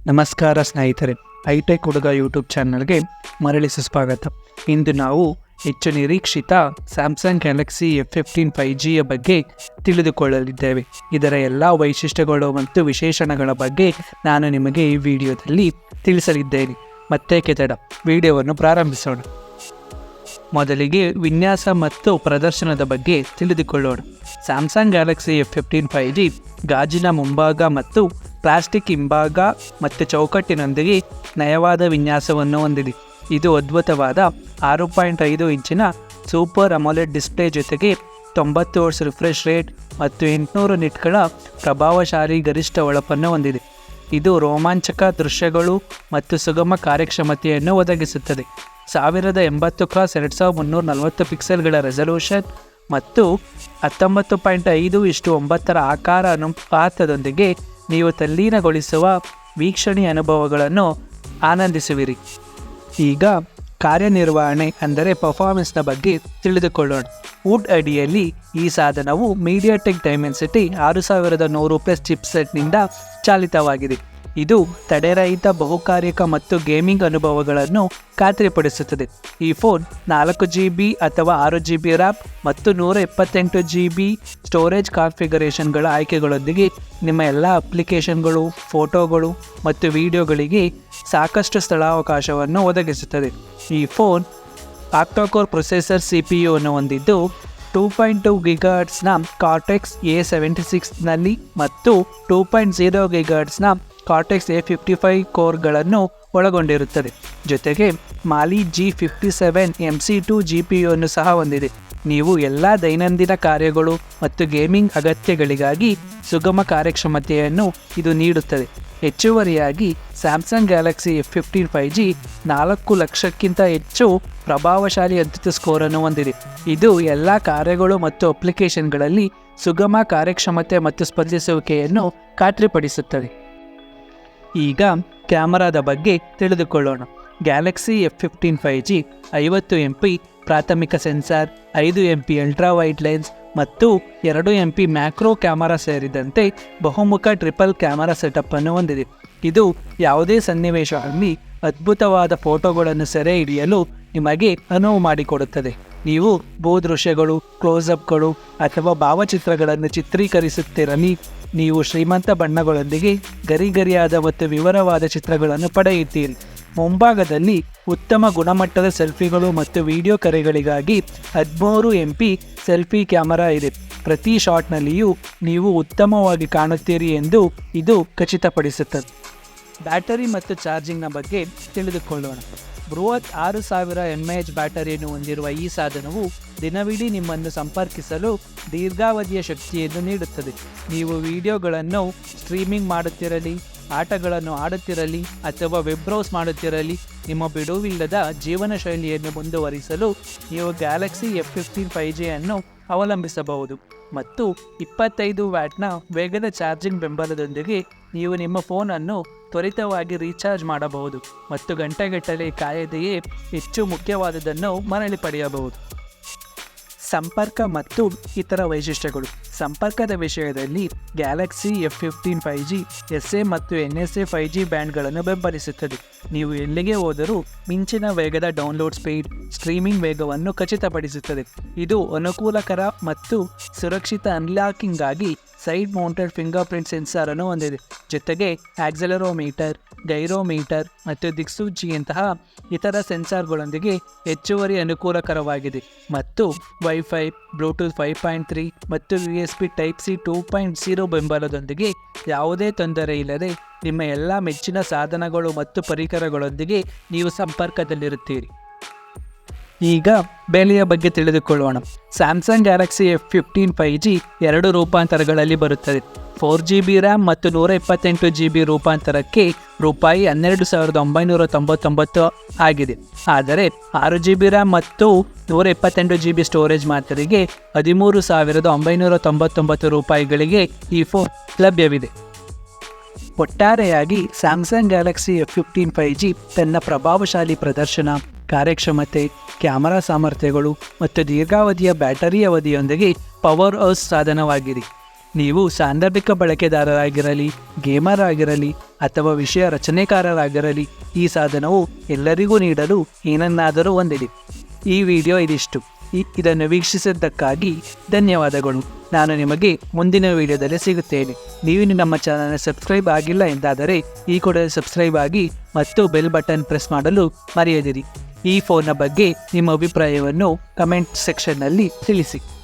ನಮಸ್ಕಾರ ಸ್ನೇಹಿತರೆ, ಹೈಟೆಕ್ ಹುಡುಗ ಯೂಟ್ಯೂಬ್ ಚಾನಲ್ಗೆ ಮರಳಿ ಸುಸ್ವಾಗತ. ಇಂದು ನಾವು ಹೆಚ್ಚು ನಿರೀಕ್ಷಿತ ಸ್ಯಾಮ್ಸಂಗ್ ಗ್ಯಾಲಕ್ಸಿ F15 5Gಯ ಬಗ್ಗೆ ತಿಳಿದುಕೊಳ್ಳಲಿದ್ದೇವೆ. ಇದರ ಎಲ್ಲ ವೈಶಿಷ್ಟ್ಯಗಳು ಮತ್ತು ವಿಶೇಷಣಗಳ ಬಗ್ಗೆ ನಾನು ನಿಮಗೆ ಈ ವಿಡಿಯೋದಲ್ಲಿ ತಿಳಿಸಲಿದ್ದೇನೆ. ಮತ್ತೆ ತಡ, ವಿಡಿಯೋವನ್ನು ಪ್ರಾರಂಭಿಸೋಣ. ಮೊದಲಿಗೆ ವಿನ್ಯಾಸ ಮತ್ತು ಪ್ರದರ್ಶನದ ಬಗ್ಗೆ ತಿಳಿದುಕೊಳ್ಳೋಣ. ಸ್ಯಾಮ್ಸಂಗ್ ಗ್ಯಾಲಕ್ಸಿ F15 5G ಗಾಜಿನ ಮುಂಭಾಗ ಮತ್ತು ಪ್ಲಾಸ್ಟಿಕ್ ಹಿಂಭಾಗ ಮತ್ತು ಚೌಕಟ್ಟಿನೊಂದಿಗೆ ನಯವಾದ ವಿನ್ಯಾಸವನ್ನು ಹೊಂದಿದೆ. ಇದು ಅದ್ಭುತವಾದ 6.5 ಇಂಚಿನ ಸೂಪರ್ ಅಮೋಲೆಡ್ ಡಿಸ್ಪ್ಲೇ ಜೊತೆಗೆ 90 ಹರ್ಟ್ಜ್ ರಿಫ್ರೆಶ್ ರೇಟ್ ಮತ್ತು 800 ನಿಟ್ಗಳ ಪ್ರಭಾವಶಾಲಿ ಗರಿಷ್ಠ ಹೊಳಪನ್ನು ಹೊಂದಿದೆ. ಇದು ರೋಮಾಂಚಕ ದೃಶ್ಯಗಳು ಮತ್ತು ಸುಗಮ ಕಾರ್ಯಕ್ಷಮತೆಯನ್ನು ಒದಗಿಸುತ್ತದೆ. 1080x2340 ಪಿಕ್ಸೆಲ್ಗಳ ರೆಸಲ್ಯೂಷನ್ ಮತ್ತು 19.5:9 ಆಕಾರ ಅನುಪಾತದೊಂದಿಗೆ ನೀವು ತಲ್ಲೀನಗೊಳಿಸುವ ವೀಕ್ಷಣೀಯ ಅನುಭವಗಳನ್ನು ಆನಂದಿಸುವಿರಿ. ಈಗ ಕಾರ್ಯನಿರ್ವಹಣೆ ಅಂದರೆ ಪರ್ಫಾರ್ಮೆನ್ಸ್ನ ಬಗ್ಗೆ ತಿಳಿದುಕೊಳ್ಳೋಣ. ವುಡ್ ಅಡಿಯಲ್ಲಿ ಈ ಸಾಧನವು ಮೀಡಿಯಾಟೆಕ್ ಡೈಮೆನ್ಸಿಟಿ 6100+ ಚಿಪ್ಸೆಟ್ನಿಂದ ಚಾಲಿತವಾಗಿದೆ. ಇದು ತಡೆರಹಿತ ಬಹುಕಾರ್ಯಕ ಮತ್ತು ಗೇಮಿಂಗ್ ಅನುಭವಗಳನ್ನು ಖಾತ್ರಿಪಡಿಸುತ್ತದೆ. ಈ ಫೋನ್ 4GB ಅಥವಾ 6GB ರ್ಯಾಮ್ ಮತ್ತು 128GB ಸ್ಟೋರೇಜ್ ಕಾನ್ಫಿಗರೇಷನ್ಗಳ ಆಯ್ಕೆಗಳೊಂದಿಗೆ ನಿಮ್ಮ ಎಲ್ಲ ಅಪ್ಲಿಕೇಶನ್ಗಳು, ಫೋಟೋಗಳು ಮತ್ತು ವಿಡಿಯೋಗಳಿಗೆ ಸಾಕಷ್ಟು ಸ್ಥಳಾವಕಾಶವನ್ನು ಒದಗಿಸುತ್ತದೆ. ಈ ಫೋನ್ ಆಕ್ಟಾಕೋರ್ ಪ್ರೊಸೆಸರ್ CPU ಅನ್ನು ಹೊಂದಿದ್ದು 2.2 GHz ಕಾರ್ಟೆಕ್ಸ್ A76ನಲ್ಲಿ ಮತ್ತು 2.0 GHz ಕಾರ್ಟೆಕ್ಸ್ A55 ಕೋರ್ಗಳನ್ನು ಒಳಗೊಂಡಿರುತ್ತದೆ. ಜೊತೆಗೆ ಮಾಲಿ G57 MC2 GPU ಅನ್ನು ಸಹ ಹೊಂದಿದೆ. ನೀವು ಎಲ್ಲ ದೈನಂದಿನ ಕಾರ್ಯಗಳು ಮತ್ತು ಗೇಮಿಂಗ್ ಅಗತ್ಯಗಳಿಗಾಗಿ ಸುಗಮ ಕಾರ್ಯಕ್ಷಮತೆಯನ್ನು ಇದು ನೀಡುತ್ತದೆ. ಹೆಚ್ಚುವರಿಯಾಗಿ ಸ್ಯಾಮ್ಸಂಗ್ ಗ್ಯಾಲಕ್ಸಿ F15 5G 4 ಲಕ್ಷಕ್ಕಿಂತ ಹೆಚ್ಚು ಪ್ರಭಾವಶಾಲಿ ಅದ್ಭುತ ಸ್ಕೋರನ್ನು ಹೊಂದಿದೆ. ಇದು ಎಲ್ಲ ಕಾರ್ಯಗಳು ಮತ್ತು ಅಪ್ಲಿಕೇಶನ್ಗಳಲ್ಲಿ ಸುಗಮ ಕಾರ್ಯಕ್ಷಮತೆ ಮತ್ತು ಸ್ಪಂದಿಸುವಿಕೆಯನ್ನು ಖಾತ್ರಿಪಡಿಸುತ್ತದೆ. ಈಗ ಕ್ಯಾಮರಾದ ಬಗ್ಗೆ ತಿಳಿದುಕೊಳ್ಳೋಣ. ಗ್ಯಾಲಕ್ಸಿ F15 5G 50MP ಪ್ರಾಥಮಿಕ sensor, 5MP ultra wide lens ಮತ್ತು 2MP ಮ್ಯಾಕ್ರೋ ಕ್ಯಾಮರಾ ಸೇರಿದಂತೆ ಬಹುಮುಖ ಟ್ರಿಪಲ್ ಕ್ಯಾಮರಾ ಸೆಟಪ್ ಅನ್ನು ಹೊಂದಿದೆ. ಇದು ಯಾವುದೇ ಸನ್ನಿವೇಶದಲ್ಲಿ ಅದ್ಭುತವಾದ ಫೋಟೋಗಳನ್ನು ಸೆರೆ ಹಿಡಿಯಲು ನಿಮಗೆ ಅನುವು ಮಾಡಿಕೊಡುತ್ತದೆ. ನೀವು ಭೂದೃಶ್ಯಗಳು, ಕ್ಲೋಸ್ಅಪ್ಗಳು ಅಥವಾ ಭಾವಚಿತ್ರಗಳನ್ನು ಚಿತ್ರೀಕರಿಸುತ್ತಿರಲಿ, ನೀವು ಶ್ರೀಮಂತ ಬಣ್ಣಗಳೊಂದಿಗೆ ಗರಿಗರಿಯಾದ ಮತ್ತು ವಿವರವಾದ ಚಿತ್ರಗಳನ್ನು ಪಡೆಯುತ್ತೀರಿ. ಮುಂಭಾಗದಲ್ಲಿ ಉತ್ತಮ ಗುಣಮಟ್ಟದ ಸೆಲ್ಫಿಗಳು ಮತ್ತು ವಿಡಿಯೋ ಕರೆಗಳಿಗಾಗಿ 13MP ಸೆಲ್ಫಿ ಕ್ಯಾಮರಾ ಇದೆ. ಪ್ರತಿ ಶಾಟ್ನಲ್ಲಿಯೂ ನೀವು ಉತ್ತಮವಾಗಿ ಕಾಣುತ್ತೀರಿ ಎಂದು ಇದು ಖಚಿತಪಡಿಸುತ್ತದೆ. ಬ್ಯಾಟರಿ ಮತ್ತು ಚಾರ್ಜಿಂಗ್ನ ಬಗ್ಗೆ ತಿಳಿದುಕೊಳ್ಳೋಣ. ಬೃಹತ್ 6000 mAh ಬ್ಯಾಟರಿಯನ್ನು ಹೊಂದಿರುವ ಈ ಸಾಧನವು ದಿನವಿಡೀ ನಿಮ್ಮನ್ನು ಸಂಪರ್ಕಿಸಲು ದೀರ್ಘಾವಧಿಯ ಶಕ್ತಿಯನ್ನು ನೀಡುತ್ತದೆ. ನೀವು ವಿಡಿಯೋಗಳನ್ನು ಸ್ಟ್ರೀಮಿಂಗ್ ಮಾಡುತ್ತಿರಲಿ, ಆಟಗಳನ್ನು ಆಡುತ್ತಿರಲಿ ಅಥವಾ ವೆಬ್ ಬ್ರೌಸ್ ಮಾಡುತ್ತಿರಲಿ, ನಿಮ್ಮ ಬಿಡುವಿಲ್ಲದ ಜೀವನ ಶೈಲಿಯನ್ನು ಮುಂದುವರಿಸಲು ನೀವು ಗ್ಯಾಲಕ್ಸಿ F15 5G ಅನ್ನು ಅವಲಂಬಿಸಬಹುದು. ಮತ್ತು 25 ವ್ಯಾಟ್ನ ವೇಗದ ಚಾರ್ಜಿಂಗ್ ಬೆಂಬಲದೊಂದಿಗೆ ನೀವು ನಿಮ್ಮ ಫೋನನ್ನು ತ್ವರಿತವಾಗಿ ರೀಚಾರ್ಜ್ ಮಾಡಬಹುದು ಮತ್ತು ಗಂಟೆಗಟ್ಟಲೆ ಕಾಯದೆಯೇ ಹೆಚ್ಚು ಮುಖ್ಯವಾದುದನ್ನು ಮರಳಿ ಪಡೆಯಬಹುದು. ಸಂಪರ್ಕ ಮತ್ತು ಇತರ ವೈಶಿಷ್ಟ್ಯಗಳು. ಸಂಪರ್ಕದ ವಿಷಯದಲ್ಲಿ ಗ್ಯಾಲಕ್ಸಿ F15 5G SA ಮತ್ತು NSA 5G ಬ್ಯಾಂಡ್ಗಳನ್ನು ಬೆಂಬಲಿಸುತ್ತದೆ. ನೀವು ಎಲ್ಲಿಗೆ ಹೋದರೂ ಮಿಂಚಿನ ವೇಗದ ಡೌನ್ಲೋಡ್ ಸ್ಪೀಡ್, ಸ್ಟ್ರೀಮಿಂಗ್ ವೇಗವನ್ನು ಖಚಿತಪಡಿಸುತ್ತದೆ. ಇದು ಅನುಕೂಲಕರ ಮತ್ತು ಸುರಕ್ಷಿತ ಅನ್ಲಾಕಿಂಗ್ಗಾಗಿ side mounted fingerprint sensor ಅನ್ನು ಹೊಂದಿದೆ. ಜೊತೆಗೆ ಆಕ್ಸೆಲೆರೋಮೀಟರ್, ಗೈರೋಮೀಟರ್ ಮತ್ತು ದಿಕ್ಸೂಚಿಯಂತಹ ಇತರ ಸೆನ್ಸಾರ್ಗಳೊಂದಿಗೆ ಹೆಚ್ಚುವರಿ ಅನುಕೂಲಕರವಾಗಿದೆ. ಮತ್ತು ವೈಫೈ, ಬ್ಲೂಟೂತ್ 5.3 ಮತ್ತು USB Type-C 2.0 ಬೆಂಬಲದೊಂದಿಗೆ ಯಾವುದೇ ತೊಂದರೆ ಇಲ್ಲದೆ ನಿಮ್ಮ ಎಲ್ಲ ಮೆಚ್ಚಿನ ಸಾಧನಗಳು ಮತ್ತು ಪರಿಕರಗಳೊಂದಿಗೆ ನೀವು ಸಂಪರ್ಕದಲ್ಲಿರುತ್ತೀರಿ. ಈಗ ಬೆಲೆಯ ಬಗ್ಗೆ ತಿಳಿದುಕೊಳ್ಳೋಣ. ಸ್ಯಾಮ್ಸಂಗ್ ಗ್ಯಾಲಕ್ಸಿ F15 5G 2 ರೂಪಾಂತರಗಳಲ್ಲಿ ಬರುತ್ತದೆ. 4GB ರ್ಯಾಮ್ ಮತ್ತು 128GB ರೂಪಾಂತರಕ್ಕೆ ರೂಪಾಯಿ 12,999 ಆಗಿದೆ. ಆದರೆ 6GB ರ್ಯಾಮ್ ಮತ್ತು 128GB ಸ್ಟೋರೇಜ್ ಮಾತ್ರೆಗೆ 13,999 ರೂಪಾಯಿಗಳಿಗೆ ಈ ಫೋನ್ ಲಭ್ಯವಿದೆ. ಒಟ್ಟಾರೆಯಾಗಿ ಸ್ಯಾಮ್ಸಂಗ್ ಗ್ಯಾಲಕ್ಸಿ F15 5G ತನ್ನ ಪ್ರಭಾವಶಾಲಿ ಪ್ರದರ್ಶನ, ಕಾರ್ಯಕ್ಷಮತೆ, ಕ್ಯಾಮರಾ ಸಾಮರ್ಥ್ಯಗಳು ಮತ್ತು ದೀರ್ಘಾವಧಿಯ ಬ್ಯಾಟರಿ ಅವಧಿಯೊಂದಿಗೆ ಪವರ್ ಹೌಸ್ ಸಾಧನವಾಗಿದೆ. ನೀವು ಸಾಂದರ್ಭಿಕ ಬಳಕೆದಾರರಾಗಿರಲಿ, ಗೇಮರ್ ಆಗಿರಲಿ ಅಥವಾ ವಿಷಯ ರಚನೆಕಾರರಾಗಿರಲಿ, ಈ ಸಾಧನವು ಎಲ್ಲರಿಗೂ ನೀಡಲು ಏನನ್ನಾದರೂ ಹೊಂದಿದೆ. ಈ ವಿಡಿಯೋ ಇದಿಷ್ಟು. ಇದನ್ನು ವೀಕ್ಷಿಸಿದ್ದಕ್ಕಾಗಿ ಧನ್ಯವಾದಗಳು. ನಾನು ನಿಮಗೆ ಮುಂದಿನ ವಿಡಿಯೋದಲ್ಲಿ ಸಿಗುತ್ತೇನೆ. ನೀವು ನಮ್ಮ ಚಾನಲ್ನ ಸಬ್ಸ್ಕ್ರೈಬ್ ಆಗಿಲ್ಲ ಎಂದಾದರೆ ಈ ಕೂಡಲೇ ಸಬ್ಸ್ಕ್ರೈಬ್ ಆಗಿ ಮತ್ತು ಬೆಲ್ ಬಟನ್ ಪ್ರೆಸ್ ಮಾಡಲು ಮರೆಯದಿರಿ. ಈ ಫೋನ್ನ ಬಗ್ಗೆ ನಿಮ್ಮ ಅಭಿಪ್ರಾಯವನ್ನು ಕಮೆಂಟ್ ಸೆಕ್ಷನ್ನಲ್ಲಿ ತಿಳಿಸಿ.